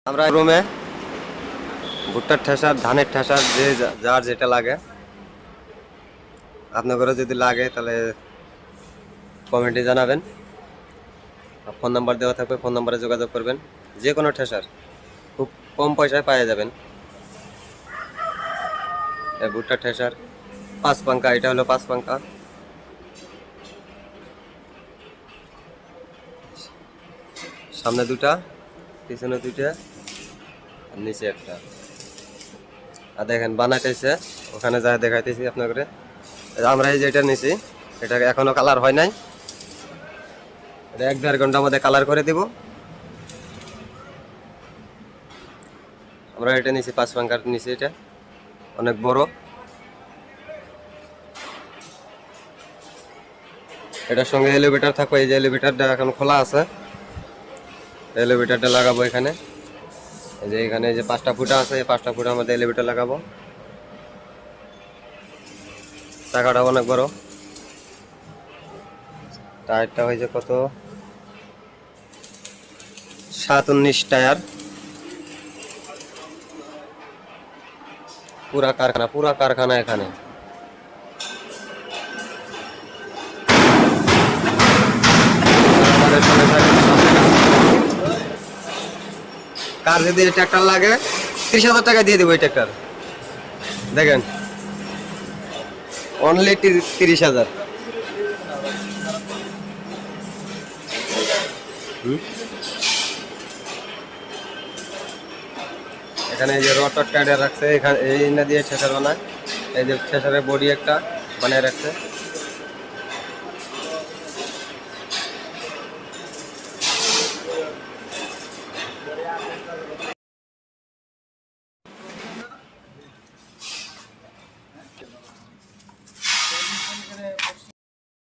আমরা রুমে ভুট্টার ঠেসার ধানের ঠেসার যে যার যেটা লাগে আপনাদেরও যদি লাগে তাহলে কমেন্টে জানাবেন। ফোন নাম্বার দেওয়া থাকবে, ফোন নাম্বারে যোগাযোগ করবেন। যে কোনো ঠেসার খুব কম পয়সায় পাওয়া যাবেন। এই ভুট্টার ঠেসার 5 পাঙ্কা, এটা হলো 5 পাঙ্কা। সামনে দুটা, পিছনে দুইটা, আর নিচে একটা। আর দেখেন বানাইতেছে, ওখানে যা দেখাইতেছি আপনাকে। আমরা এই যেটা নিছি এটা এখনো কালার হয় নাই, এটা 1-1.5 ঘন্টার মধ্যে কালার করে দিব। আমরা এটা নিছি 5 পাঙ্কার নিচে, এটা অনেক বড়। এটার সঙ্গে এলিভেটর থাকবে, এই যে এলিভেটরটা এখন খোলা আছে, এলিভেটরটা লাগাবো এখানে। এই যে এখানে যে 5টা ফুটা আছে, এই 5টা ফুটার মধ্যে এলিভেটর লাগাবো। চাকাটা অনেক বড়, টায়ারটা হয়েছে কত 7-19 টায়ার। পুরা কারখানা এখানে। কার যদি ট্রাক্টর লাগে 30,000 টাকা দিয়ে দেবো। এই ট্রাক্টর দেখেন, অনলি 30,000। এখানে এই যে রটার টায়ার রাখছে, এখানে এই না দিয়ে ঠেসার বানায়। এই যে ঠেসারের বডি একটা বানিয়ে রাখছে।